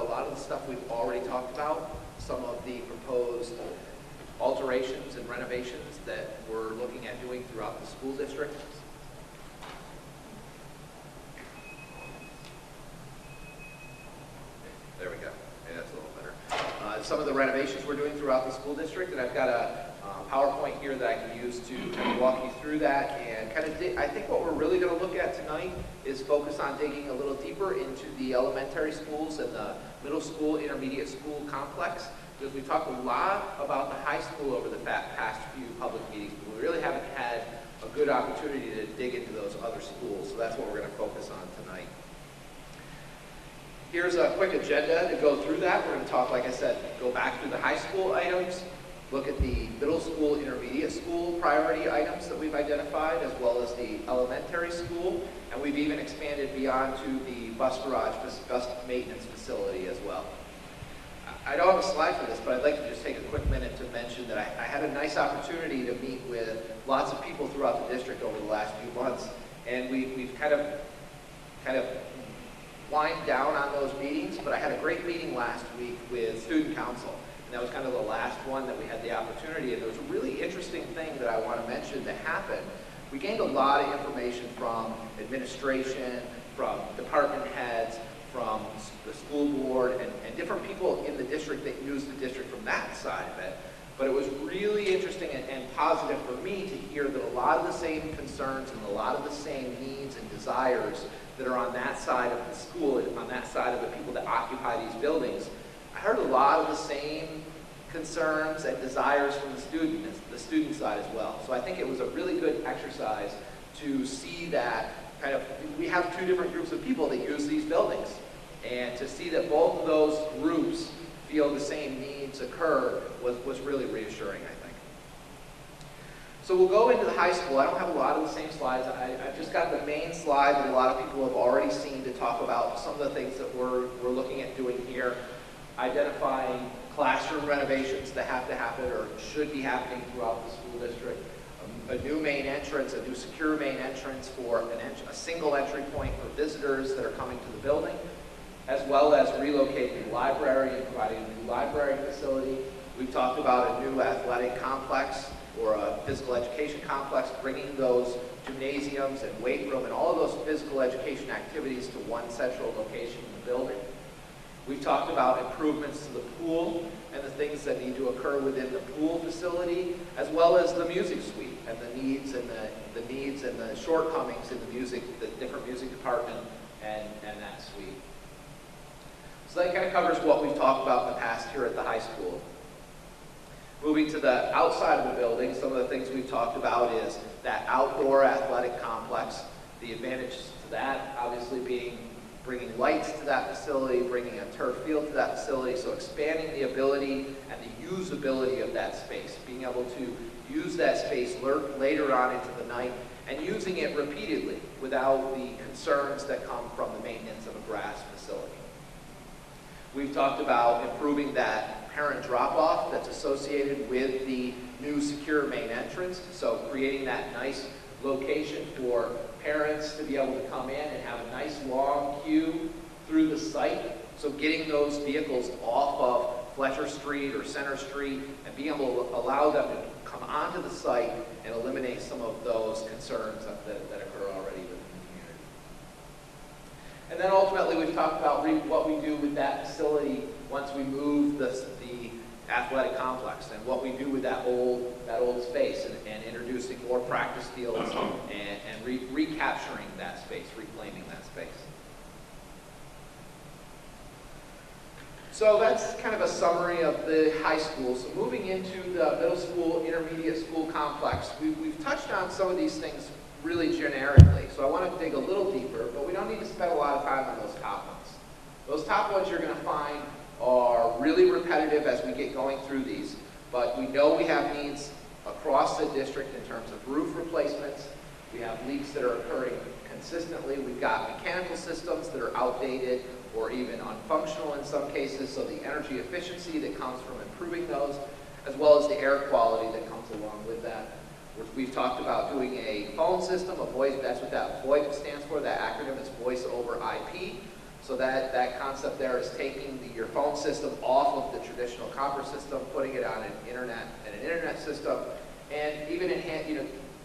a lot of the stuff we've already talked about, some of the proposed alterations and renovations that we're looking at doing throughout the school district. There we go. Okay, that's a little better. Some of the renovations we're doing throughout the school district, and I've got a PowerPoint here that I can use to kind of walk you through that and kind of I think what we're really going to look at tonight is focus on digging a little deeper into the elementary schools and the middle school, intermediate school complex, because we talked a lot about the high school over the past few public meetings, but we really haven't had a good opportunity to dig into those other schools, so that's what we're going to focus on tonight. Here's a quick agenda to go through that. We're going to talk, like I said, go back through the high school items, look at the middle school, intermediate school priority items that we've identified, as well as the elementary school, and we've even expanded beyond to the bus garage, bus maintenance facility as well. I don't have a slide for this, but I'd like to just take a quick minute to mention that I had a nice opportunity to meet with lots of people throughout the district over the last few months, and we've kind of wind down on those meetings, but I had a great meeting last week with student council. That was kind of the last one that we had the opportunity, and there was a really interesting thing that I want to mention that happened. We gained a lot of information from administration, from department heads, from the school board, and different people in the district that use the district from that side of it. But it was really interesting and positive for me to hear that a lot of the same concerns and a lot of the same needs and desires that are on that side of the school, on that side of the people that occupy these buildings, I heard a lot of the same concerns and desires from the student side as well. So I think it was a really good exercise to see that kind of, we have two different groups of people that use these buildings. And to see that both of those groups feel the same needs occur was really reassuring, I think. So we'll go into the high school. I don't have a lot of the same slides. I've just got the main slide that a lot of people have already seen to talk about some of the things that we're looking at doing here. Identifying classroom renovations that have to happen or should be happening throughout the school district. A new main entrance, a new secure main entrance for a single entry point for visitors that are coming to the building, as well as relocating the library and providing a new library facility. We've talked about a new athletic complex or a physical education complex, bringing those gymnasiums and weight room and all of those physical education activities to one central location in the building. We've talked about improvements to the pool and the things that need to occur within the pool facility, as well as the music suite and the needs and the shortcomings in the music, the different music department and that suite. So that kind of covers what we've talked about in the past here at the high school. Moving to the outside of the building, some of the things we've talked about is that outdoor athletic complex. The advantages to that obviously being bringing lights to that facility, bringing a turf field to that facility, so expanding the ability and the usability of that space, being able to use that space later on into the night and using it repeatedly without the concerns that come from the maintenance of a grass facility. We've talked about improving that parent drop-off that's associated with the new secure main entrance, so creating that nice location for parents to be able to come in and have a nice long queue through the site. So getting those vehicles off of Fletcher Street or Center Street and being able to allow them to come onto the site and eliminate some of those concerns that occur already within the community. And then ultimately we've talked about what we do with that facility once we move the athletic complex and what we do with that old space and introducing more practice fields and recapturing that space, reclaiming that space. So that's kind of a summary of the high school. So moving into the middle school, intermediate school complex, we've touched on some of these things really generically. So I want to dig a little deeper, but we don't need to spend a lot of time on those top ones. Those top ones you're going to find are really repetitive as we get going through these, but we know we have needs across the district in terms of roof replacements. We have leaks that are occurring consistently. We've got mechanical systems that are outdated or even unfunctional in some cases, so the energy efficiency that comes from improving those, as well as the air quality that comes along with that. We've talked about doing a phone system, that's what that VoIP stands for, that acronym is Voice over IP. So that concept there is taking your phone system off of the traditional copper system, putting it on an internet system, and even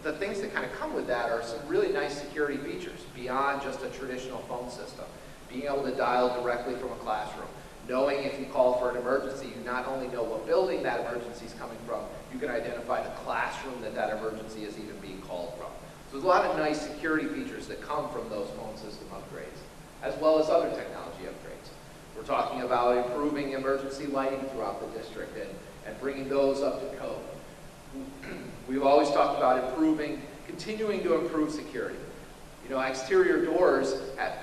the things that kind of come with that are some really nice security features beyond just a traditional phone system. Being able to dial directly from a classroom, knowing if you call for an emergency, you not only know what building that emergency is coming from, you can identify the classroom that emergency is even being called from. So there's a lot of nice security features that come from those phone system upgrades, as well as other technology upgrades. We're talking about improving emergency lighting throughout the district and bringing those up to code. We've always talked about continuing to improve security. Exterior doors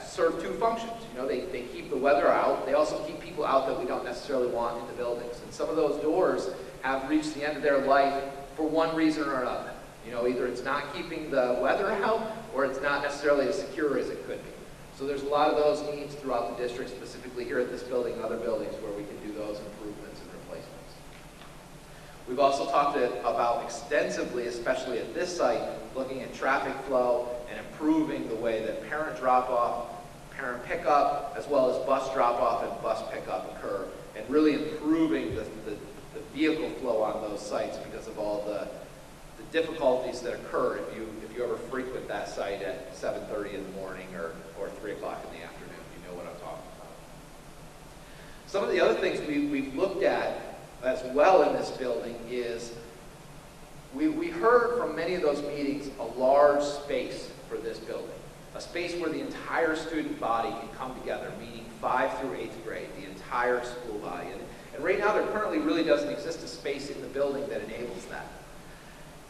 serve two functions. They keep the weather out. They also keep people out that we don't necessarily want in the buildings. And some of those doors have reached the end of their life for one reason or another. Either it's not keeping the weather out, or it's not necessarily as secure as it could be. So there's a lot of those needs throughout the district, specifically here at this building and other buildings where we can do those improvements and replacements. We've also talked about extensively, especially at this site, looking at traffic flow and improving the way that parent drop-off, parent pickup, as well as bus drop-off and bus pickup occur, and really improving the vehicle flow on those sites because of all the difficulties that occur if you ever frequent that site at 7:30 in the morning or 3 o'clock in the afternoon. You know what I'm talking about. Some of the other things we've looked at as well in this building is we heard from many of those meetings a large space for this building, a space where the entire student body can come together, meaning 5th through 8th grade, the entire school body. And right now there currently really doesn't exist a space in the building that enables that.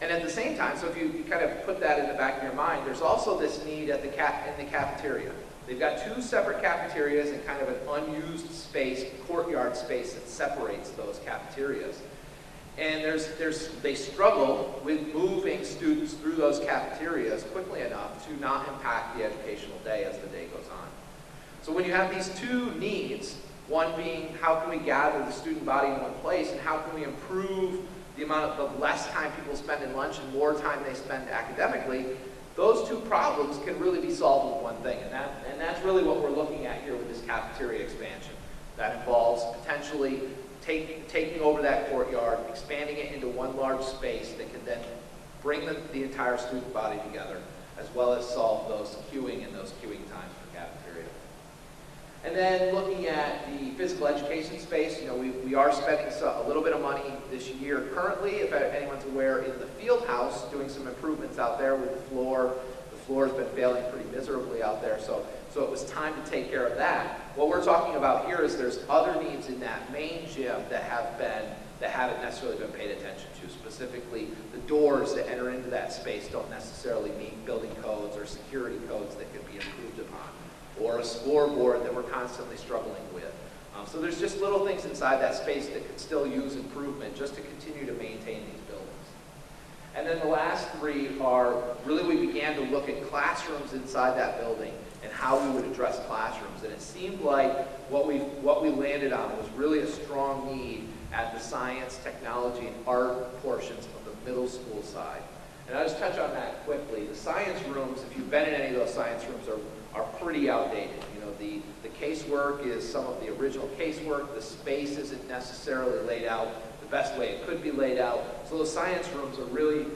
And at the same time, so if you kind of put that in the back of your mind, there's also this need in the cafeteria. They've got 2 separate cafeterias and kind of an unused space, courtyard space that separates those cafeterias. And they struggle with moving students through those cafeterias quickly enough to not impact the educational day as the day goes on. So when you have these 2 needs, one being how can we gather the student body in one place, and how can we improve the amount of less time people spend in lunch and more time they spend academically, those 2 problems can really be solved with one thing, and that's really what we're looking at here with this cafeteria expansion. That involves potentially taking over that courtyard, expanding it into one large space that can then bring the entire student body together, as well as solve those queuing times for cafeteria. And then looking at the physical education space, we are spending a little bit of money this year currently, if anyone's aware, in the field house, doing some improvements out there with the floor. The floor has been failing pretty miserably out there, so it was time to take care of that. What we're talking about here is there's other needs in that main gym that haven't necessarily been paid attention to. Specifically, the doors that enter into that space don't necessarily meet building codes or security codes that could be improved upon, or a scoreboard that we're constantly struggling with. So there's just little things inside that space that could still use improvement just to continue to maintain these buildings. And then the last 3 are, really we began to look at classrooms inside that building and how we would address classrooms. And it seemed like what we landed on was really a strong need at the science, technology, and art portions of the middle school side. And I'll just touch on that quickly. The science rooms, if you've been in any of those science rooms, are pretty outdated. The casework is some of the original casework. The space isn't necessarily laid out the best way it could be laid out. So those science rooms are really,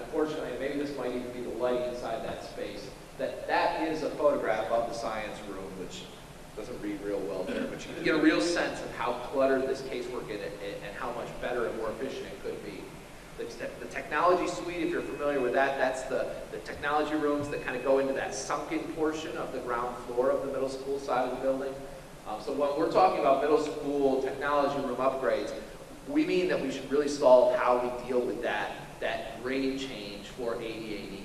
unfortunately, maybe this might even be the light inside that space, that is a photograph of the science room, which doesn't read real well there, but you can get a real sense of how cluttered this casework is and how much better and more efficient it could be. The technology suite, if you're familiar with that, that's the technology rooms that kind of go into that sunken portion of the ground floor of the middle school side of the building. So when we're talking about middle school technology room upgrades, we mean that we should really solve how we deal with that grade change for ADA needs.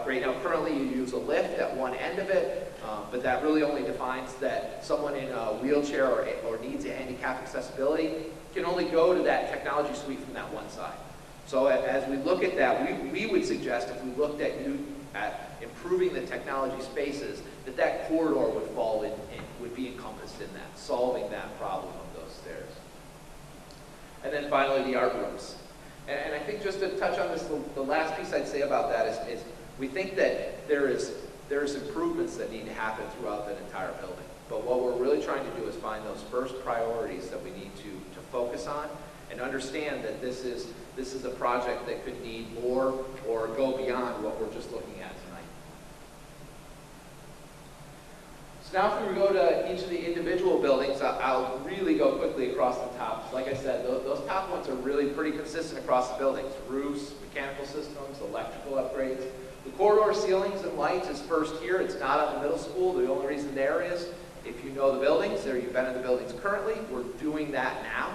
Right now, currently you use a lift at one end of it, but that really only defines that someone in a wheelchair or needs a handicap accessibility can only go to that technology suite from that one side. So as we look at that, we would suggest if we looked at improving the technology spaces, that corridor would fall in, would be encompassed in that, solving that problem of those stairs. And then finally, the art rooms. And I think just to touch on this, the last piece I'd say about that is we think that there is there's improvements that need to happen throughout that entire building. But what we're really trying to do is find those first priorities that we need to focus on and understand that this is a project that could need more or go beyond what we're just looking at tonight. So now if we go to each of the individual buildings, I'll really go quickly across the top. Like I said, those top ones are really pretty consistent across the buildings. Roofs, mechanical systems, electrical upgrades. The corridor ceilings and lights is first here. It's not on the middle school. The only reason there is if you know the buildings or you've been in the buildings currently, we're doing that now.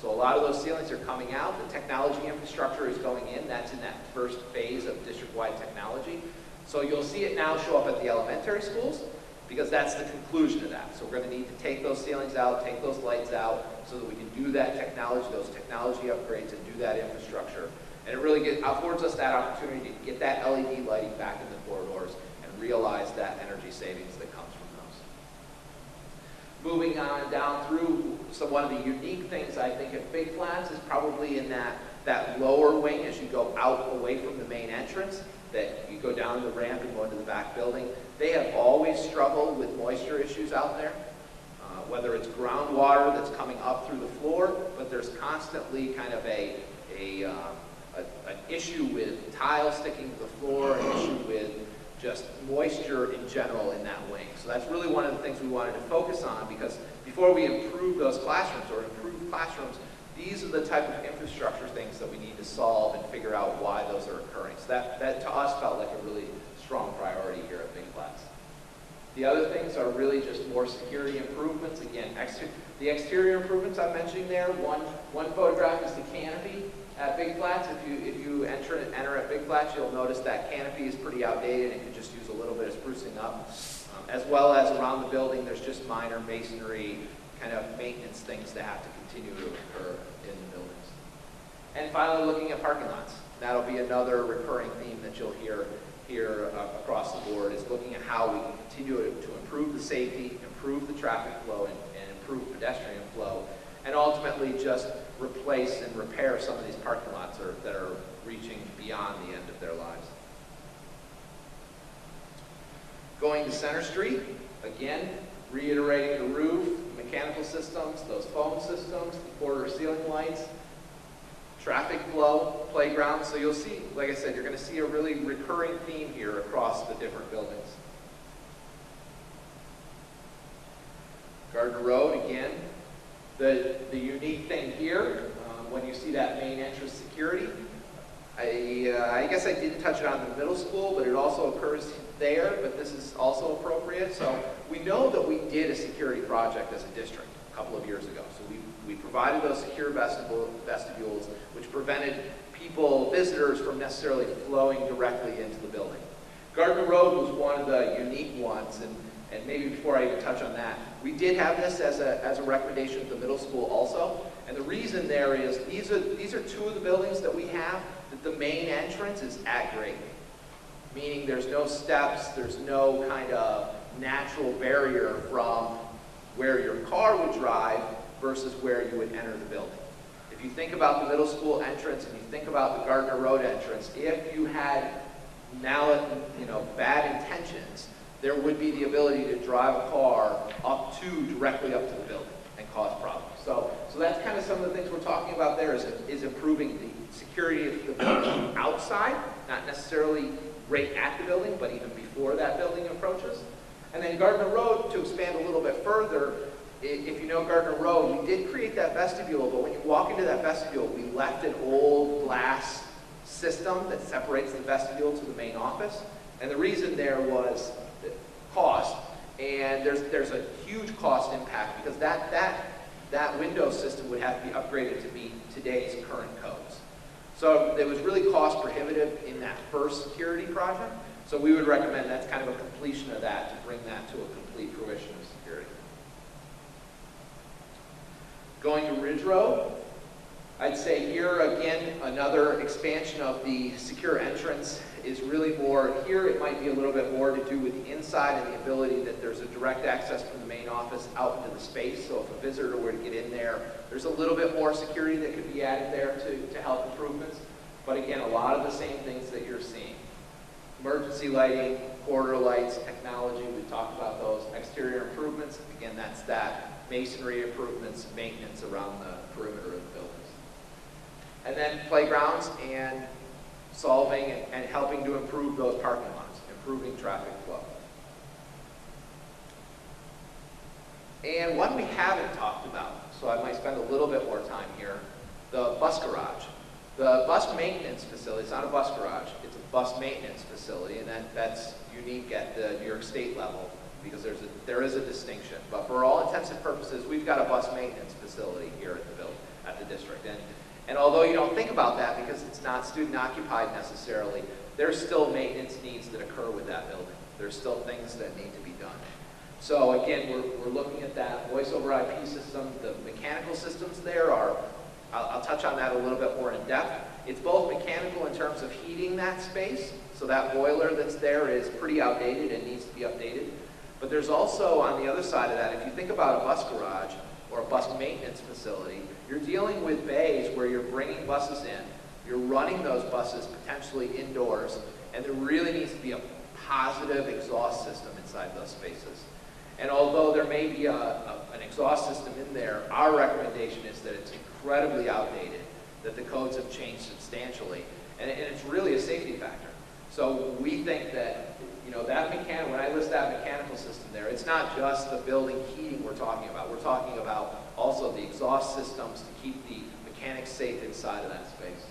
So a lot of those ceilings are coming out. The technology infrastructure is going in. That's in that first phase of district-wide technology. So you'll see it now show up at the elementary schools because that's the conclusion of that. So we're going to need to take those ceilings out, take those lights out so that we can do that technology, those technology upgrades and do that infrastructure. And it really affords us that opportunity to get that LED lighting back in the corridors and realize that energy savings that comes from those. Moving on down through, so one of the unique things I think at Big Flats is probably in that lower wing as you go out away from the main entrance, that you go down the ramp and go into the back building. They have always struggled with moisture issues out there, whether it's groundwater that's coming up through the floor, but there's constantly kind of an issue with tile sticking to the floor, an issue with just moisture in general in that wing. So that's really one of the things we wanted to focus on, because before we improve those classrooms or improve classrooms, these are the type of infrastructure things that we need to solve and figure out why those are occurring. So that to us felt like a really strong priority here at Big Flats. The other things are really just more security improvements. Again, the exterior improvements I'm mentioning there, one photograph is the canopy at Big Flats. If you enter at Big Flats, you'll notice that canopy is pretty outdated and could just use a little bit of sprucing up. As well as around the building, there's just minor masonry kind of maintenance things that have to continue to occur in the buildings. And finally, looking at parking lots. That'll be another recurring theme that you'll hear here across the board, is looking at how we can continue to improve the safety, improve the traffic flow, and improve pedestrian flow, and ultimately just replace and repair some of these parking lots that are reaching beyond the end of their lives. Going to Center Street, again, reiterating the roof, mechanical systems, those foam systems, the corridor ceiling lights, traffic flow, playgrounds. So you'll see, like I said, you're going to see a really recurring theme here across the different buildings. Gardner Road, again, the unique thing here, when you see that main entrance security, I guess I didn't touch it on the middle school, but it also occurs there, but this is also appropriate. So we know that we did a security project as a district a couple of years ago. So we provided those secure vestibules, which prevented visitors from necessarily flowing directly into the building. Gardner Road was one of the unique ones, and maybe before I even touch on that, we did have this as a recommendation at the middle school also. And the reason there is these are two of the buildings that we have that the main entrance is at grade, meaning there's no steps, there's no kind of natural barrier from where your car would drive versus where you would enter the building. If you think about the middle school entrance and you think about the Gardner Road entrance, if you had bad intentions, there would be the ability to drive a car directly up to the building and cause problems. So that's kind of some of the things we're talking about there is improving the security of the building outside, not necessarily right at the building, but even before that building approaches. And then Gardner Road, to expand a little bit further, if you know Gardner Road, we did create that vestibule, but when you walk into that vestibule, we left an old glass system that separates the vestibule to the main office. And the reason there was cost, and there's a huge cost impact because that window system would have to be upgraded to meet today's current codes. So it was really cost prohibitive in that first security project. So we would recommend that's kind of a completion of that to bring that to a complete fruition of security. Going to Ridge Road, I'd say here again another expansion of the secure entrance is really more, here it might be a little bit more to do with the inside and the ability that there's a direct access from the main office out into the space. So if a visitor were to get in there, there's a little bit more security that could be added there to help improvements. But again, a lot of the same things that you're seeing. Emergency lighting, corridor lights, technology, we've talked about those. Exterior improvements, again, that's that. Masonry improvements, maintenance around the perimeter of the buildings. And then playgrounds and solving and helping to improve those parking lots, improving traffic flow. And one we haven't talked about, so I might spend a little bit more time here, the bus garage. The bus maintenance facility, it's not a bus garage, it's a bus maintenance facility, and that's unique at the New York State level because there is a distinction. But for all intents and purposes, we've got a bus maintenance facility here at the building, at the district. And although you don't think about that because it's not student occupied necessarily, there's still maintenance needs that occur with that building. There's still things that need to be done. So again, we're looking at that voice over IP system. The mechanical systems there are, I'll touch on that a little bit more in depth. It's both mechanical in terms of heating that space, so that boiler that's there is pretty outdated and needs to be updated. But there's also, on the other side of that, if you think about a bus garage or a bus maintenance facility, you're dealing with bays where you're bringing buses in, you're running those buses potentially indoors, and there really needs to be a positive exhaust system inside those spaces. And although there may be an exhaust system in there, our recommendation is that it's incredibly outdated, that the codes have changed substantially, and it's really a safety factor. So we think that, when I list that mechanical system there, it's not just the building heating we're talking about. We're talking about also the exhaust systems to keep the mechanics safe inside of that space.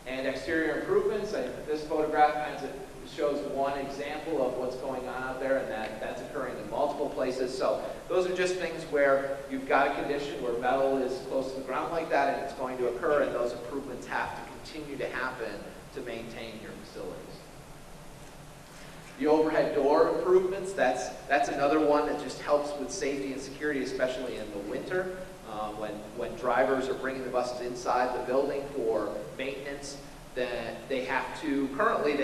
And exterior improvements, this photograph kind of shows one example of what's going on out there, and that's occurring in multiple places. So those are just things where you've got a condition where metal is close to the ground like that, and it's going to occur, and those improvements have to continue to happen to maintain your facilities. The overhead door improvements, that's another one that just helps with safety and security, especially in the winter, when drivers are bringing the buses inside the building for maintenance. Then currently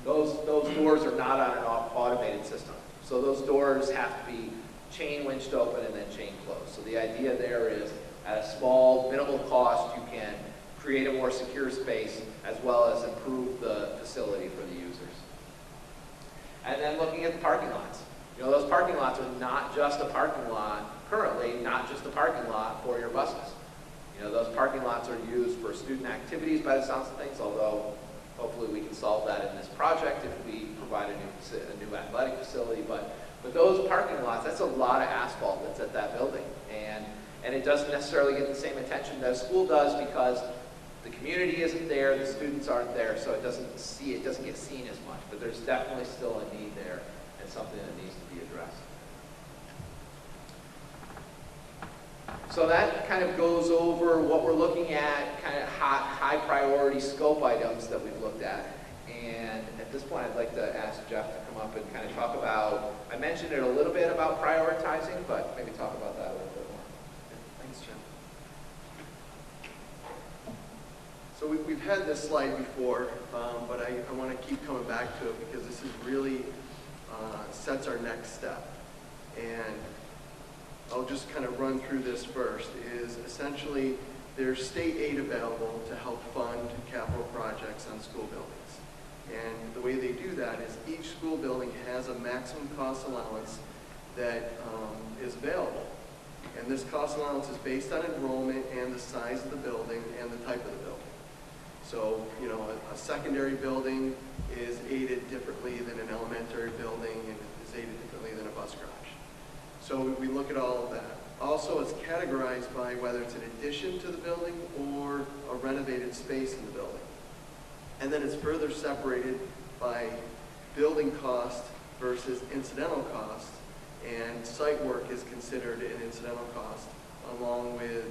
those doors are not on an automated system. So those doors have to be chain winched open and then chain closed. So the idea there is at a small, minimal cost, you can create a more secure space as well as improve the facility for the users. And then looking at the parking lots. Those parking lots are not just a parking lot, currently not just a parking lot for your buses. Those parking lots are used for student activities by the sounds of things, although hopefully we can solve that in this project if we provide a new athletic facility. But those parking lots, that's a lot of asphalt that's at that building. And it doesn't necessarily get the same attention that a school does because the community isn't there, the students aren't there, so it doesn't get seen as much. But there's definitely still a need there and something that needs to be addressed. So that kind of goes over what we're looking at, kind of high priority scope items that we've looked at. And at this point, I'd like to ask Jeff to come up and kind of talk about, I mentioned it a little bit about prioritizing, but maybe talk about that a little bit more. Thanks, Jim. So we've had this slide before, but I want to keep coming back to it because this is really sets our next step. And I'll just kind of run through this first, is essentially there's state aid available to help fund capital projects on school buildings. And the way they do that is each school building has a maximum cost allowance that is available. And this cost allowance is based on enrollment and the size of the building and the type of the building. So, a secondary building is aided differently than an elementary building and is aided differently than a bus garage. So we look at all of that. Also, it's categorized by whether it's an addition to the building or a renovated space in the building. And then it's further separated by building cost versus incidental cost, and site work is considered an incidental cost, along with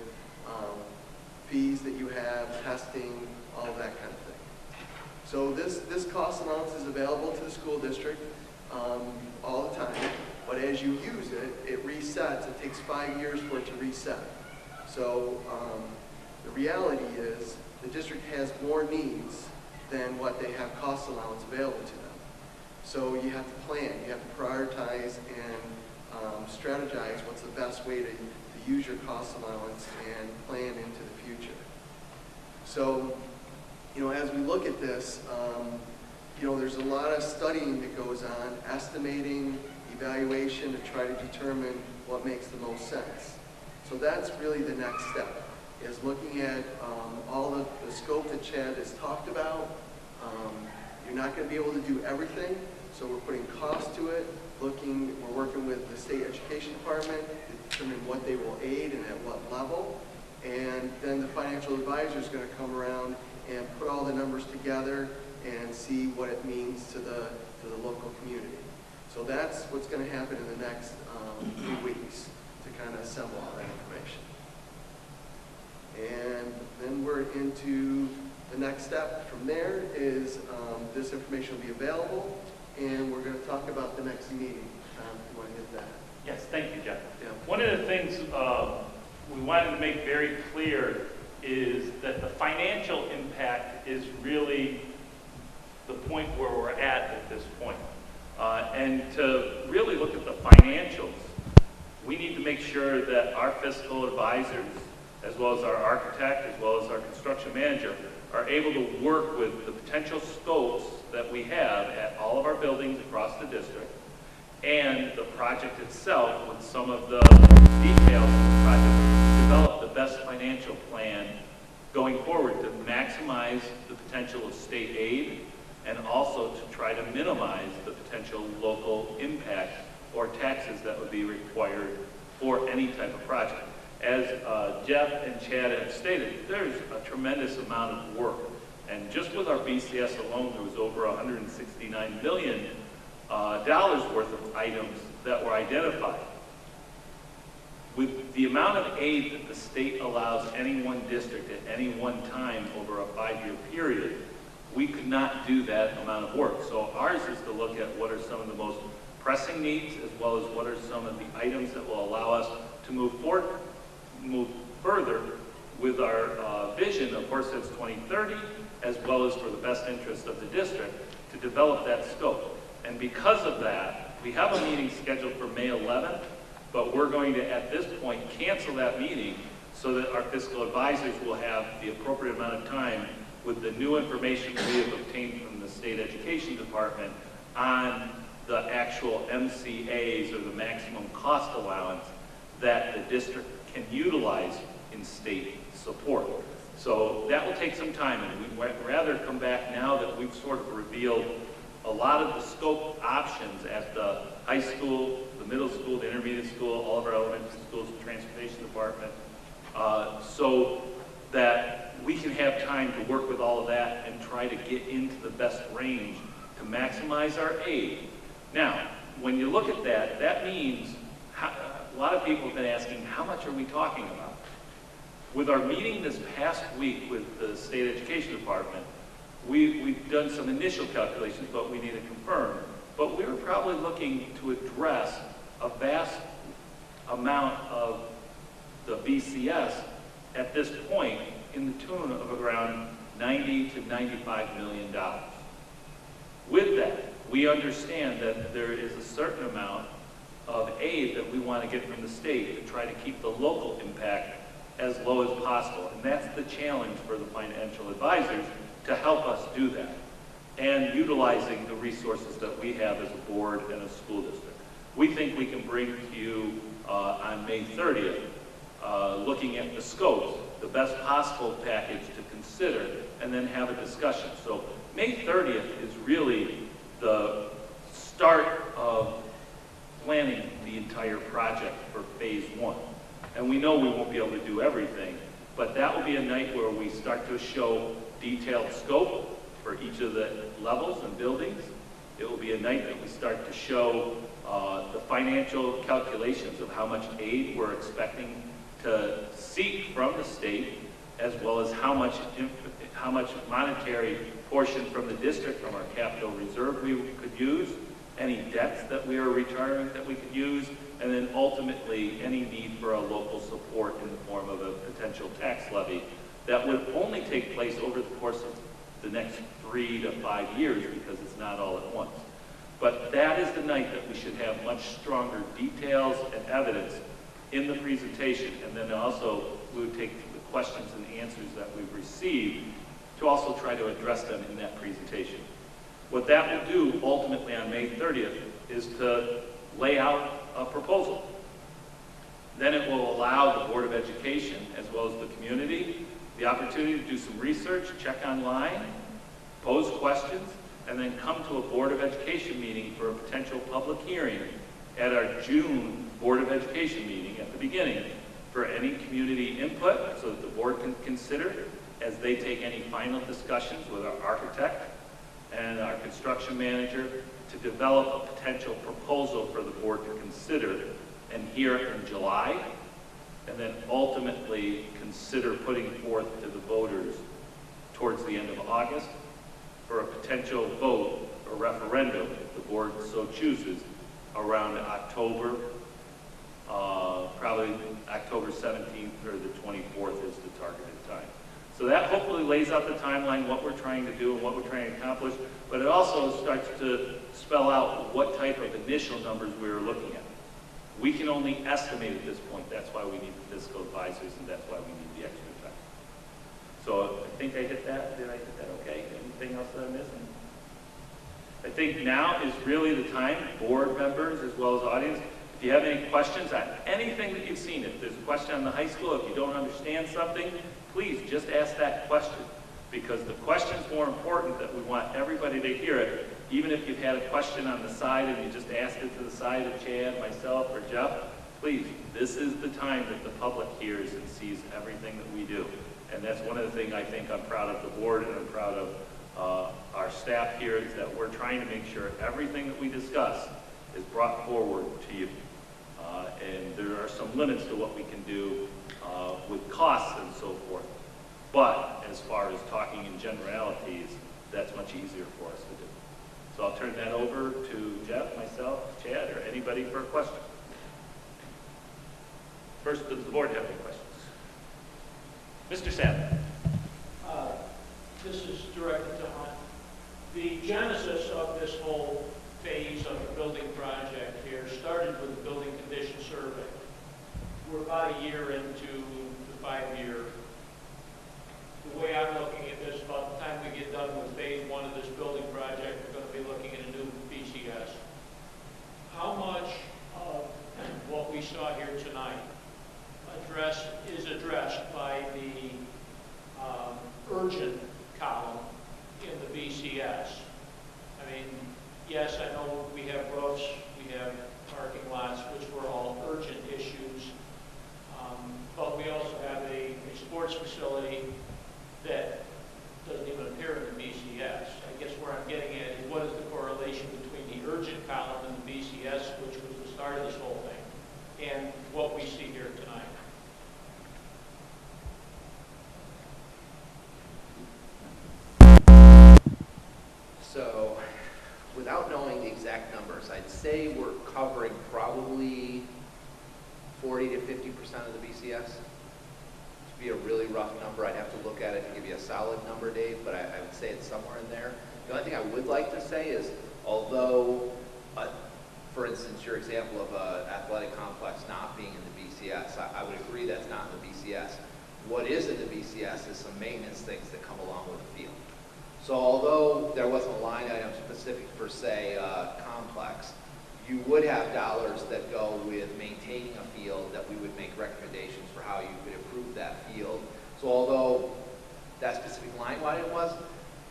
fees that you have, testing, all of that kind of thing. So this cost allowance is available to the school district all the time. But as you use it, it resets. It takes 5 years for it to reset. So the reality is the district has more needs than what they have cost allowance available to them. So you have to plan. You have to prioritize and strategize what's the best way to use your cost allowance and plan into the future. So as we look at this, there's a lot of studying that goes on, estimating, evaluation to try to determine what makes the most sense. So that's really the next step, is looking at all the scope that Chad has talked about. You're not going to be able to do everything, so we're putting cost to it. We're working with the state education department to determine what they will aid and at what level. And then the financial advisor is going to come around and put all the numbers together and see what it means to the local community. So that's what's going to happen in the next few weeks to kind of assemble all that information. And then we're into the next step from there is this information will be available, and we're going to talk about the next meeting. Tom, if you want to hit that. Yes, thank you, Jeff. Yeah. One of the things we wanted to make very clear is that the financial impact is really the point where we're at this point. And to really look at the financials, we need to make sure that our fiscal advisors, as well as our architect, as well as our construction manager, are able to work with the potential scopes that we have at all of our buildings across the district and the project itself with some of the details of the project to develop the best financial plan going forward to maximize the potential of state aid and also to try to minimize the potential local impact or taxes that would be required for any type of project. As Jeff and Chad have stated, there's a tremendous amount of work. And just with our BCS alone, there was over $169 million worth of items that were identified. With the amount of aid that the state allows any one district at any one time over a 5-year period, we could not do that amount of work. So ours is to look at what are some of the most pressing needs, as well as what are some of the items that will allow us to move further with our vision of Horseheads 2030, as well as for the best interest of the district, to develop that scope. And because of that, we have a meeting scheduled for May 11th, but we're going to, at this point, cancel that meeting so that our fiscal advisors will have the appropriate amount of time with the new information we have obtained from the state education department on the actual MCAs, or the maximum cost allowance, that the district can utilize in state support. So that will take some time, and we'd rather come back now that we've sort of revealed a lot of the scope options at the high school, the middle school, the intermediate school, all of our elementary schools, the transportation department, so that we can have time to work with all of that and try to get into the best range to maximize our aid. Now, when you look at that, that means, a lot of people have been asking, how much are we talking about? With our meeting this past week with the state education department, we've done some initial calculations, but we need to confirm. But we were probably looking to address a vast amount of the BCS at this point in the tune of around $90 to $95 million. With that, we understand that there is a certain amount of aid that we want to get from the state to try to keep the local impact as low as possible. And that's the challenge for the financial advisors, to help us do that, and utilizing the resources that we have as a board and a school district. We think we can bring to you on May 30th, looking at the scopes, the best possible package to consider, and then have a discussion. So May 30th is really the start of planning the entire project for phase 1. And we know we won't be able to do everything, but that will be a night where we start to show detailed scope for each of the levels and buildings. It will be a night that we start to show the financial calculations of how much aid we're expecting to seek from the state, as well as how much monetary portion from the district, from our capital reserve we could use, any debts that we are retiring that we could use, and then ultimately any need for a local support in the form of a potential tax levy that would only take place over the course of the next 3 to 5 years, because it's not all at once. But that is the night that we should have much stronger details and evidence in the presentation, and then also we would take the questions and answers that we've received to also try to address them in that presentation. What that will do ultimately on May 30th is to lay out a proposal. Then it will allow the Board of Education, as well as the community, the opportunity to do some research, check online, pose questions, and then come to a Board of Education meeting for a potential public hearing at our June Board of Education meeting at the beginning for any community input so that the board can consider as they take any final discussions with our architect and our construction manager to develop a potential proposal for the board to consider and hear in July, and then ultimately consider putting forth to the voters towards the end of August for a potential vote or referendum, if the board so chooses, around October, probably October 17th or the 24th is the targeted time. So that hopefully lays out the timeline, what we're trying to do and what we're trying to accomplish, but it also starts to spell out what type of initial numbers we're looking at. We can only estimate at this point. That's why we need the fiscal advisors, and that's why we need the extra time. So I think I hit that. Did I hit that okay? Anything else that I'm missing? I think now is really the time, board members as well as audience, if you have any questions on anything that you've seen, if there's a question on the high school, if you don't understand something, please just ask that question, because the question's more important, that we want everybody to hear it. Even if you've had a question on the side and you just asked it to the side of Chad, myself, or Jeff, please, this is the time that the public hears and sees everything that we do. And that's one of the things I think I'm proud of the board and I'm proud of our staff here, is that we're trying to make sure everything that we discuss is brought forward to you. And there are some limits to what we can do with costs and so forth. But as far as talking in generalities, that's much easier for us to do. So I'll turn that over to Jeff, myself, Chad, or anybody for a question. First, does the board have any questions? Mr. Sadler. This is directed to Hunt. The genesis of this whole phase of the building project here started with the building condition survey. We're about a year into the 5-year. The way I'm looking at this, about the time we get done with phase 1 of this building project, we're going to be looking at a new BCS. How much of what we saw here tonight is addressed by the urgent column in the BCS? I mean, yes, I know we have roofs, we have parking lots, which were all urgent issues, but we also have a sports facility that doesn't even appear in the BCS. I guess where I'm getting at is, what is the correlation between the urgent column and the BCS, which was the start of this whole thing, and what we see here tonight? So, without knowing the exact numbers, I'd say we're covering probably 40 to 50% of the BCS. To be a really rough number, I'd have to look at it to give you a solid number, Dave, but I would say it's somewhere in there. The only thing I would like to say is, although, for instance, your example of an athletic complex not being in the BCS, I would agree that's not in the BCS. What is in the BCS is some maintenance things that come along with the field. So although there wasn't a line item specific for, say, complex, you would have dollars that go with maintaining a field that we would make recommendations for how you could improve that field. So although that specific line item was,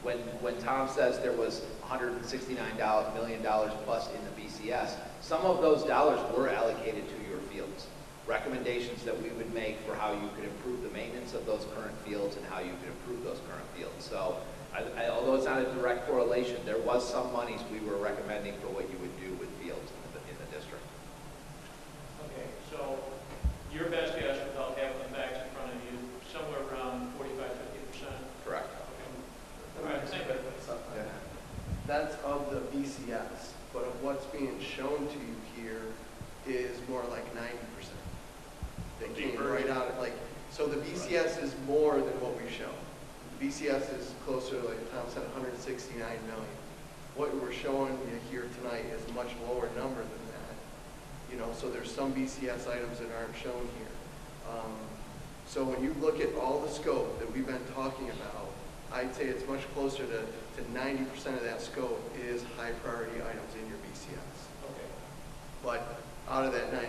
when Tom says there was $169 million plus in the BCS, some of those dollars were allocated to your fields. Recommendations that we would make for how you could improve the maintenance of those current fields and how you could improve those current fields. So although it's not a direct correlation, there was some monies we were recommending for what you would do with fields in the district. Okay, so your best guess, without having the facts in front of you, somewhere around 45–50%? Correct. Okay. All right, thank you. Yeah. That's of the BCS, but of what's being shown to you here is more like 90%. They came right out of, so the BCS is more than what we've shown. The BCS is closer, like Tom said, 169 million. What we're showing you here tonight is a much lower number than that. You know, so there's some BCS items that aren't shown here. So when you look at all the scope that we've been talking about, I'd say it's much closer to 90% of that scope is high priority items in your BCS. Okay. But out of that 90%,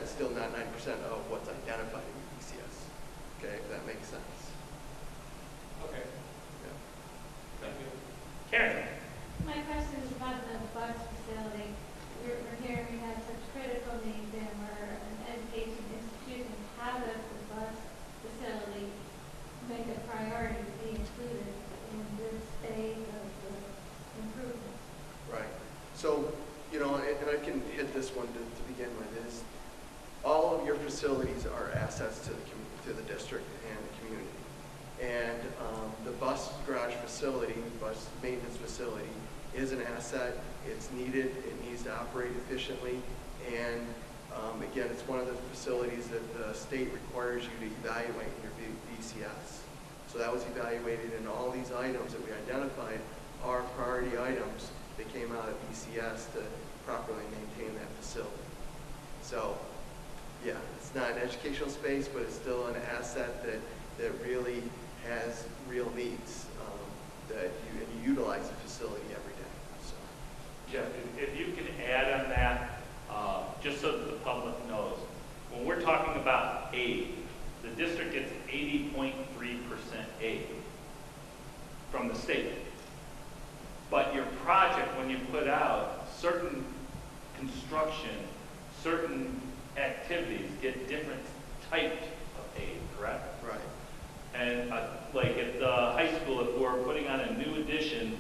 it's still not 90% of what's identified in your BCS. Okay, if that makes sense. Okay. Yeah. Thank you. Karen? My question is about the bus facility. We're hearing we have such critical needs and we're an education institution. How does the bus facility make a priority to be included in this phase of the improvement? Right. So, you know, and I can hit this one to begin with, is all of your facilities are assets to the district and the community. And the bus garage facility, bus maintenance facility, is an asset. It's needed. It needs to operate efficiently. And again, it's one of the facilities that the state requires you to evaluate in your BCS. So that was evaluated, and all these items that we identified are priority items that came out of BCS to properly maintain that facility. So, yeah, it's not an educational space, but it's still an asset that really has real needs and you utilize the facility every day. So. Jeff, if you can add on that, just so that the public knows, when we're talking about aid, the district gets 80.3% aid from the state. But your project, when you put out certain construction, certain activities get different types of aid, correct? Right. And like at the high school, if we're putting on a new addition,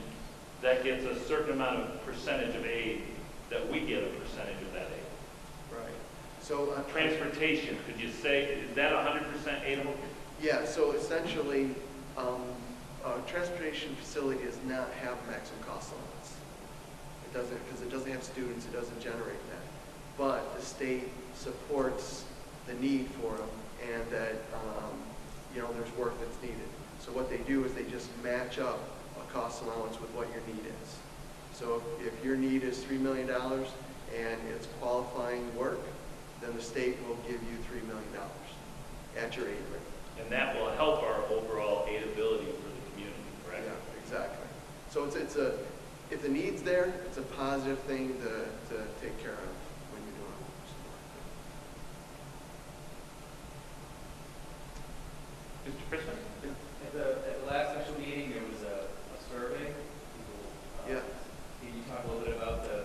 that gets a certain amount of percentage of aid, that we get a percentage of that aid. Right. So Transportation, could you say, is that 100% aidable? yeah, so essentially, a transportation facility does not have maximum cost limits. It doesn't, because it doesn't have students, it doesn't generate that. But the state supports the need for them, and that, you know, there's work that's needed. So what they do is they just match up a cost allowance with what your need is. So if your need is $3 million and it's qualifying work, then the state will give you $3 million at your aid rate. And that will help our overall aidability for the community, correct? Yeah, exactly. So if the need's there, it's a positive thing to take care of when you're doing it. Mr. Christmas? At the last actual meeting, there was a survey. People, Yeah. Can you talk a little bit about the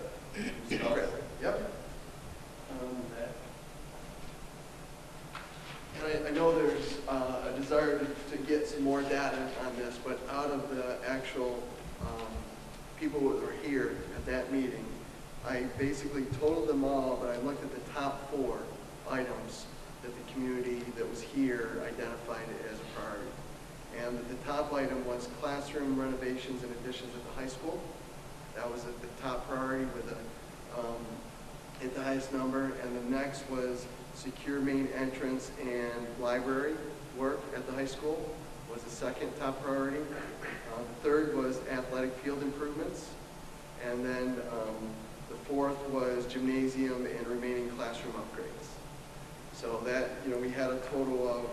results? Yep. That- And I know there's a desire to get some more data on this, but out of the actual people who were here at that meeting, I basically totaled them all, but I looked at the top 4 items that the community that was here identified as a priority. And the top item was classroom renovations and additions at the high school. That was at the top priority with at the highest number. And the next was secure main entrance and library work at the high school was the second top priority. The third was athletic field improvements. And then the fourth was gymnasium and remaining classroom upgrades. So that, you know, we had a total of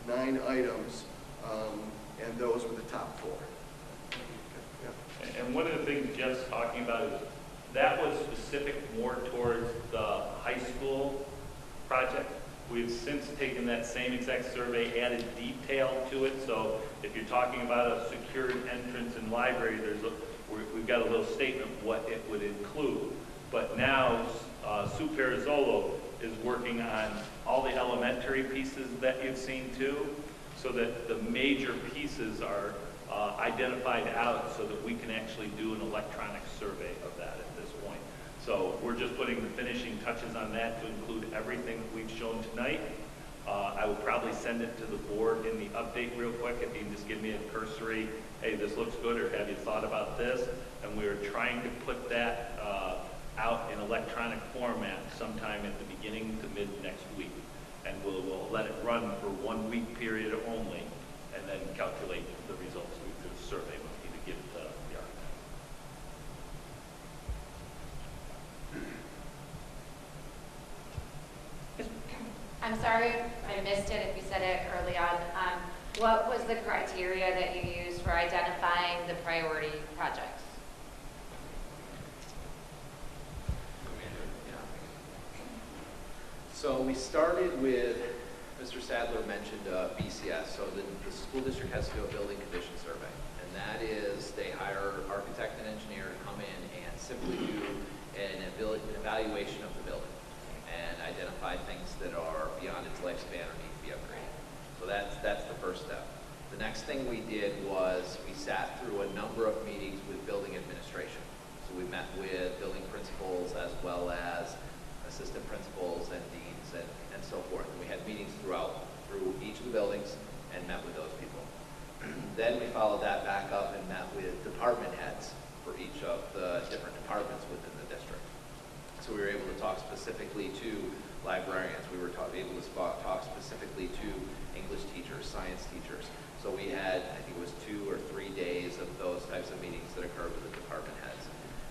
9 items, and those were the top 4. And one of the things Jeff's talking about is that was specific more towards the high school project. We've since taken that same exact survey, added detail to it. So if you're talking about a secured entrance and library, we've got a little statement what it would include. But now Sue Perizzolo is working on all the elementary pieces that you've seen too, so that the major pieces are identified out so that we can actually do an electronic survey of that at this point. So we're just putting the finishing touches on that to include everything that we've shown tonight. I will probably send it to the board in the update real quick if you can just give me a cursory, hey, this looks good, or have you thought about this? And we're trying to put that out in electronic format sometime at the beginning to mid next week. And we'll let it run for 1 week period only, and then calculate the results through the survey with you to give the architect. I'm sorry if I missed it, if you said it early on. What was the criteria that you used for identifying the priority projects? So we started with, Mr. Sadler mentioned BCS, so the school district has to do a building condition survey. And that is, they hire an architect and engineer to come in and simply do an evaluation of the building and identify things that are beyond its lifespan or need to be upgraded. So that's the first step. The next thing we did was we sat through a number of meetings with building administration. So we met with building principals as well as assistant principals and deans and so forth. And we had meetings through each of the buildings and met with those people. Then we followed that back up and met with department heads for each of the different departments within the district. So we were able to talk specifically to librarians. We were able to talk specifically to English teachers, science teachers. So we had, I think it was 2 or 3 days of those types of meetings that occurred with the department heads.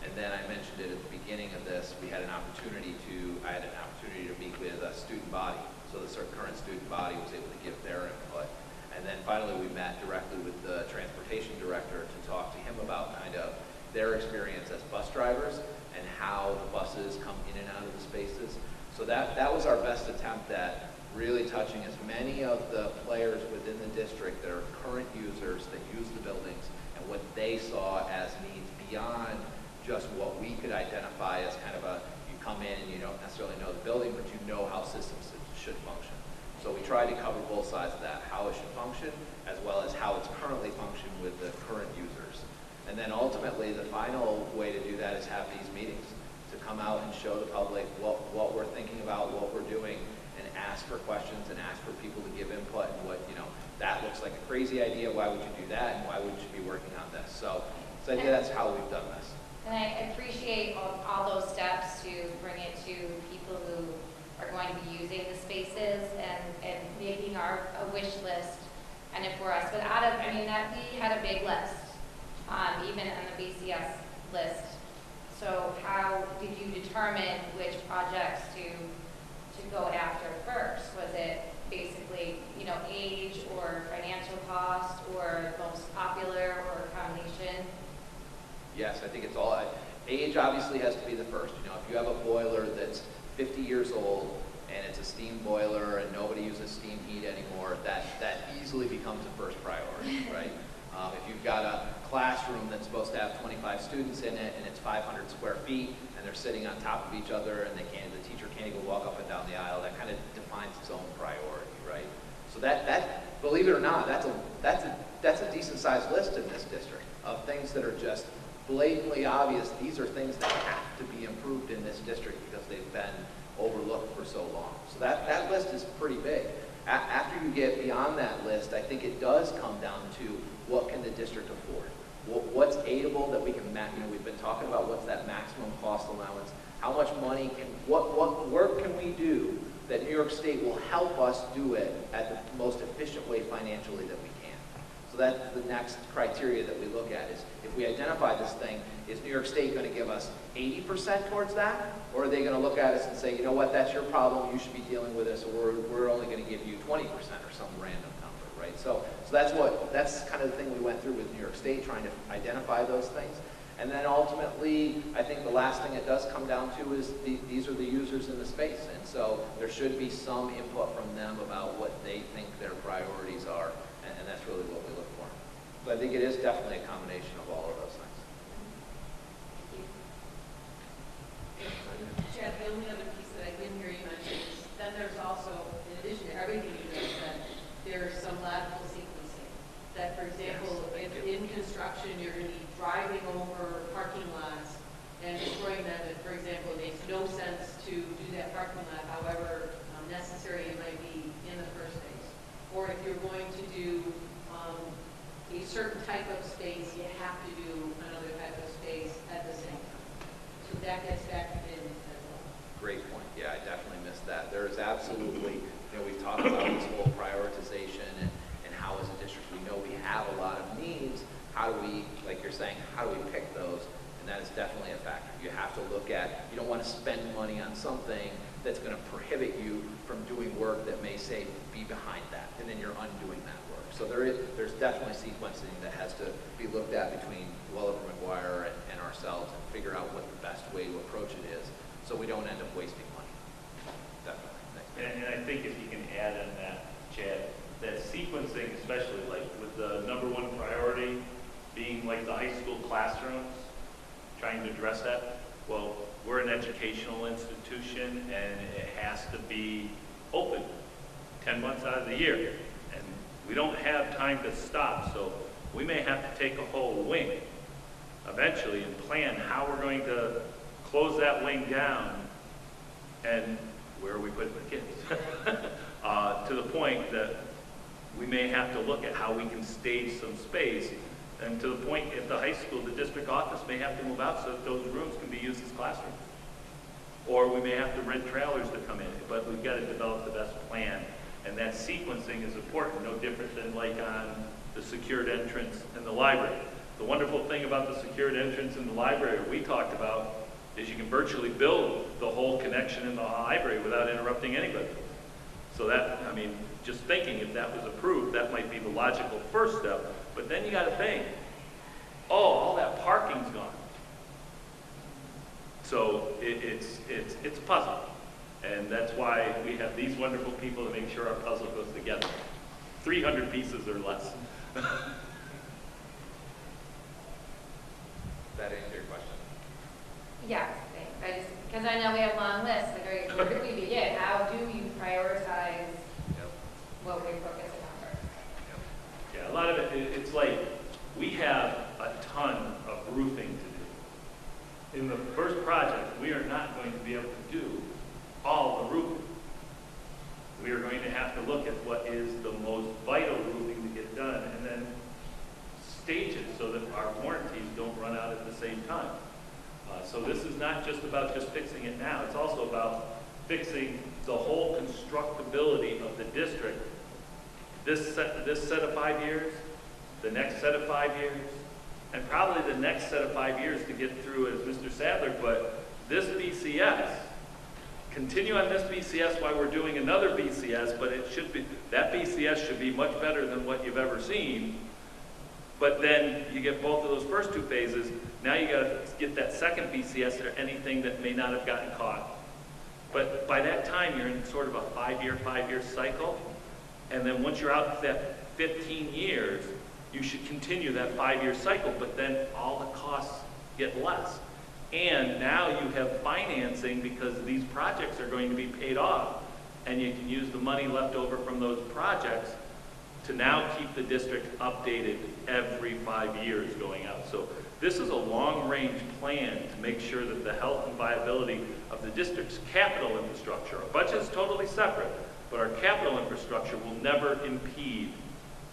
And then I mentioned it at the beginning of this, I had an opportunity to meet with a student body. So the current student body was able to give their input. And then finally we met directly with the transportation director to talk to him about kind of their experience as bus drivers and how the buses come in and out of the spaces. So that was our best attempt at really touching as many of the players within the district that are current users that use the buildings and what they saw as needs beyond just what we could identify as kind of you come in and you don't necessarily know the building, but you know how systems should function. So we tried to cover both sides of that, how it should function, as well as how it's currently functioning with the current users. And then ultimately, the final way to do that is have these meetings, to come out and show the public what we're thinking about, what we're doing, and ask for questions and ask for people to give input and that looks like a crazy idea, why would you do that, and why would you be working on this? So I think that's how we've done this. And I appreciate all those steps to bring it to people who are going to be using the spaces and making a wish list. And if we're us, but we had a big list, even on the BCS list. So how did you determine which projects to go after first? Was it basically, age or financial cost or most popular or a combination? Yes, I think it's all, age obviously has to be the first. If you have a boiler that's 50 years old and it's a steam boiler and nobody uses steam heat anymore, that easily becomes a first priority, right? If you've got a classroom that's supposed to have 25 students in it and it's 500 square feet and they're sitting on top of each other and the teacher can't even walk up and down the aisle, that kind of defines its own priority, right? So that believe it or not, that's a decent sized list in this district of things that are just blatantly obvious. These are things that have to be improved in this district because they've been overlooked for so long. So that list is pretty big. After you get beyond that list, I think it does come down to what can the district afford? What's aidable that we can match? We've been talking about what's that maximum cost allowance. How much money what work can we do that New York State will help us do it at the most efficient way financially that we can? So that's the next criteria that we look at is if we identify this thing, is New York State going to give us 80% towards that? Or are they going to look at us and say, you know what, that's your problem, you should be dealing with this, or we're only going to give you 20% or some random number, right? So that's kind of the thing we went through with New York State, trying to identify those things. And then ultimately, I think the last thing it does come down to is these are the users in the space. And so there should be some input from them about what they think their priorities are. And that's really what we look for. So I think it is definitely a combination of all of those things. Chad, the only other piece that I didn't hear you mention is then there's also, in addition to everything you just said, there's some lateral sequencing. That, for example, if in construction you're going to be driving over parking lots and destroying them, and for example, it makes no sense to do that parking lot, however necessary it might be in the first place. Or if you're going to do a certain type of space, you have to do another type of space at the same time. So that gets factored in as well. Great point. Yeah, I definitely missed that. There is absolutely, we've talked about this whole prioritization and how as a district we know we have a lot of needs. How do we, like you're saying, how do we pick those? And that is definitely a factor. You have to look at, you don't want to spend money on something that's going to prohibit you from doing work that may say be behind that, and then you're undoing that work. So there's definitely sequencing that has to be looked at between Welliver McGuire and ourselves and figure out what the best way to approach it is, so we don't end up wasting money. Definitely. Thanks. And I think if you can add in that, Chad, that sequencing, especially like with the number one priority being like the high school classrooms, trying to address that. Well, we're an educational institution and it has to be open 10 months out of the year. And we don't have time to stop, so we may have to take a whole wing eventually and plan how we're going to close that wing down and where are we putting the kids? To the point that we may have to look at how we can stage some space, and to the point at the high school, the district office may have to move out so that those rooms can be used as classrooms. Or we may have to rent trailers to come in, but we've got to develop the best plan. And that sequencing is important, no different than like on the secured entrance in the library. The wonderful thing about the secured entrance in the library we talked about is you can virtually build the whole connection in the library without interrupting anybody. So that, I mean, just thinking if that was approved, that might be the logical first step. But then you got to think, oh, all that parking's gone. So it's a puzzle. And that's why we have these wonderful people to make sure our puzzle goes together. 300 pieces or less. That answer your question? Yes, thanks. Because I know we have long lists, like, where do we begin? How do you prioritize what we're focusing on first? Yeah, a lot of it's like we have a ton of roofing to do. In the first project, we are not going to be able to do all the roofing. We are going to have to look at what is the most vital roofing to get done and then stage it so that our warranties don't run out at the same time. So this is not just about just fixing it now. It's also about fixing the whole constructability of the district. This set of 5 years, the next set of 5 years, and probably the next set of 5 years to get through, as Mr. Sadler put, this BCS. Continue on this BCS while we're doing another BCS, but it should be, that BCS should be much better than what you've ever seen. But then you get both of those first two phases. Now you got to get that second BCS or anything that may not have gotten caught. But by that time, you're in sort of a 5-year cycle. And then once you're out that 15 years, you should continue that 5-year cycle, but then all the costs get less. And now you have financing because these projects are going to be paid off, and you can use the money left over from those projects to now keep the district updated every 5 years going out. So this is a long-range plan to make sure that the health and viability of the district's capital infrastructure, our budget is totally separate, but our capital infrastructure will never impede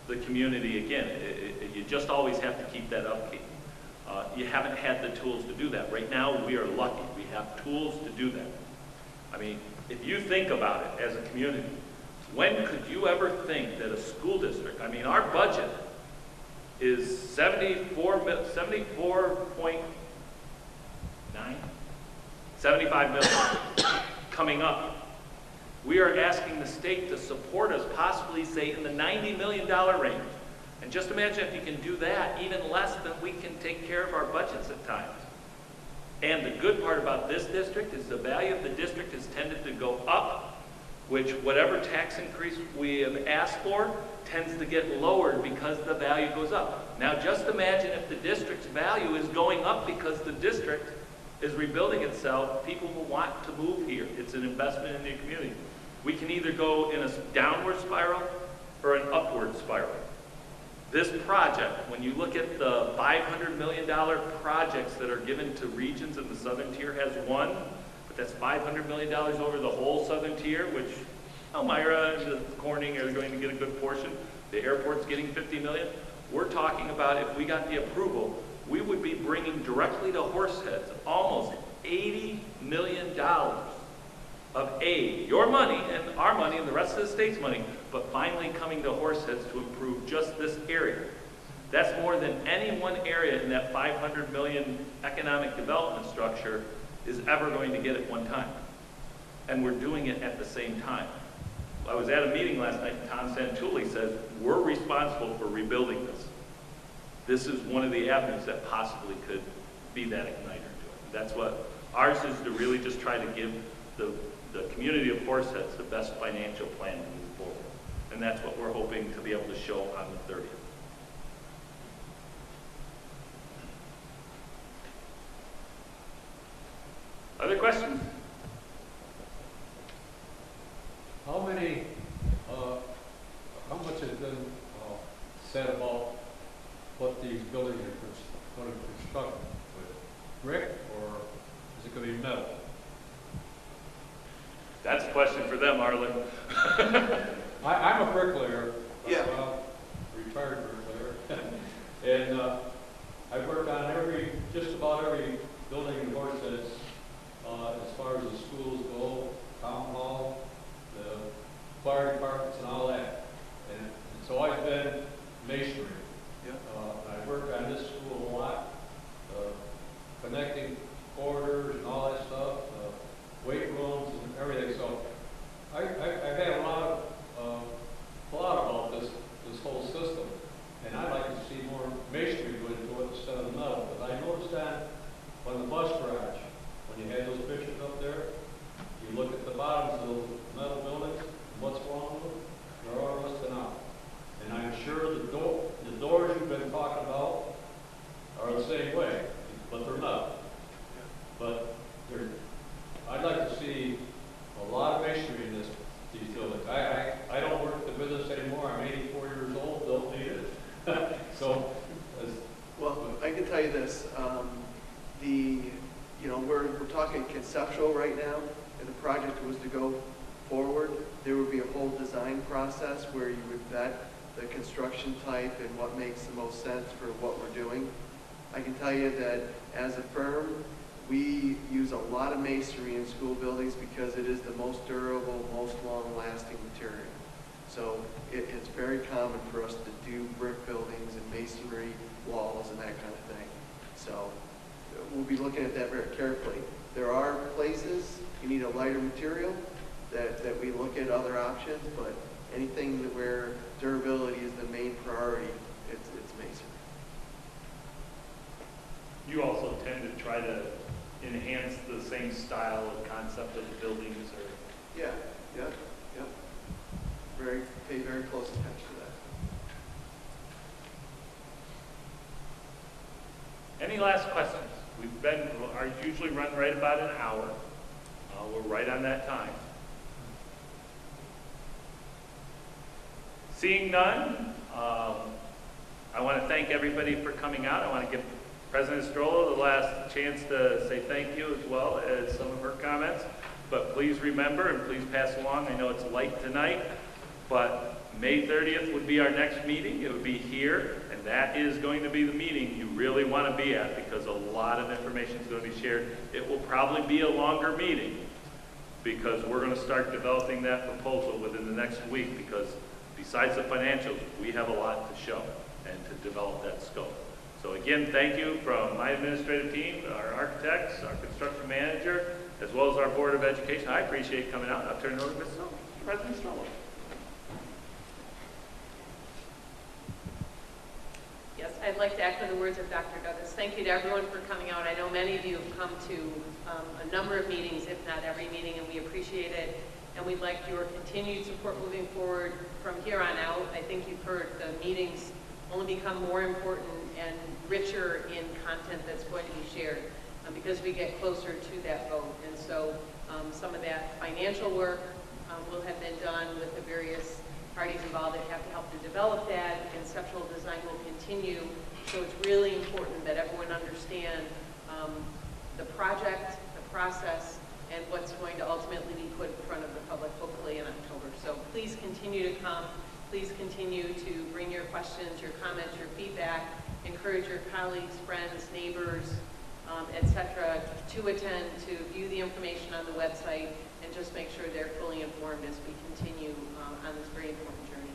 the community again. You just always have to keep that upkeep. You haven't had the tools to do that. Right now, we are lucky. We have tools to do that. I mean, if you think about it as a community, when could you ever think that a school district, I mean, our budget is 75 million coming up. We are asking the state to support us, possibly say in the $90 million range. And just imagine if you can do that, even less than we can take care of our budgets at times. And the good part about this district is the value of the district has tended to go up, which whatever tax increase we have asked for tends to get lowered because the value goes up. Now just imagine if the district's value is going up because the district is rebuilding itself, people will want to move here. It's an investment in the community. We can either go in a downward spiral or an upward spiral. This project, when you look at the $500 million projects that are given to regions in the southern tier, has one, but that's $500 million over the whole southern tier, which Elmira and Corning are going to get a good portion. The airport's getting $50 million. We're talking about if we got the approval, we would be bringing directly to Horseheads almost $80 million of aid, your money and our money and the rest of the state's money, but finally coming to Horseheads to improve just this area. That's more than any one area in that $500 million economic development structure is ever going to get at one time. and we're doing it at the same time. I was at a meeting last night, and Tom Santulli said, we're responsible for rebuilding this. This is one of the avenues that possibly could be that igniter to it. That's what ours is, to really just try to give the community of Horseheads the best financial plan to move forward. And that's what we're hoping to be able to show on the 30th. Other questions? How much has been said about what these buildings are going to construct with? Brick, or is it going to be metal? That's a question for them, Arlen. I'm a bricklayer. Yeah. Retired bricklayer. And I've worked on just about every building in Horseheads, as far as the schools go, town hall, the fire departments and all that. And so I've been masonry. Yeah. I work on this school a lot, connecting corridors and all that stuff, weight rooms and everything. So I've had a lot about this whole system, and I'd like to see more masonry go into it instead of metal. But I noticed that on the bus garage, when you had those pictures up there, you look at the bottoms of those metal buildings, and what's wrong with them? They're all rusting out. And I'm sure the doors you've been talking about are the same way, but they're not. But I'd like to see a lot of masonry in these buildings. I don't work the business anymore. I'm 84 years old. Don't need it. So, Well, I can tell you this, we're talking conceptual right now, and the project was to go forward. There would be a whole design process where you would vet the construction type and what makes the most sense for what we're doing. I can tell you that as a firm, we use a lot of masonry in school buildings because it is the most durable, most long-lasting material. So it's very common for us to do brick buildings and masonry walls and that kind of thing. So we'll be looking at that very carefully. There are places you need a lighter material that we look at other options, but anything where durability is the main priority, it's masonry. You also tend to try to enhance the same style and concept of the buildings, or? Yeah. Pay very close attention to that. Any last questions? Ours usually run right about an hour. We're right on that time. Seeing none, I want to thank everybody for coming out. I want to give President Strolla the last chance to say thank you, as well as some of her comments. But please remember, and please pass along, I know it's light tonight, but May 30th would be our next meeting. It would be here, and that is going to be the meeting you really want to be at, because a lot of information is going to be shared. It will probably be a longer meeting, because we're going to start developing that proposal within the next week, because besides the financials, we have a lot to show and to develop that scope. So again, thank you from my administrative team, our architects, our construction manager, as well as our Board of Education. I appreciate coming out. I'll turn it over to President Strolla. Yes, I'd like to echo the words of Dr. Douglas. Thank you to everyone for coming out. I know many of you have come to a number of meetings, if not every meeting, and we appreciate it. And we'd like your continued support moving forward from here on out. I think you've heard the meetings only become more important and richer in content that's going to be shared because we get closer to that vote. And so some of that financial work will have been done with the various parties involved that have to help to develop that. Conceptual design will continue. So it's really important that everyone understand the project, the process, and what's going to ultimately be put in front of the public, hopefully in October. So please continue to come. Please continue to bring your questions, your comments, your feedback. Encourage your colleagues, friends, neighbors, etc., to attend, to view the information on the website, and just make sure they're fully informed as we continue on this very important journey.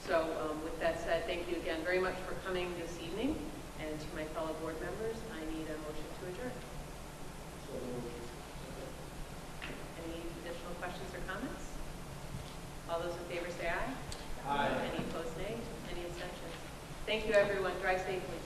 So with that said, thank you again very much for coming this evening. And to my fellow board members, I need a motion to adjourn. Any additional All those in favor say aye. Aye. Any opposed, nay? Any abstentions? Thank you, everyone. Drive safely.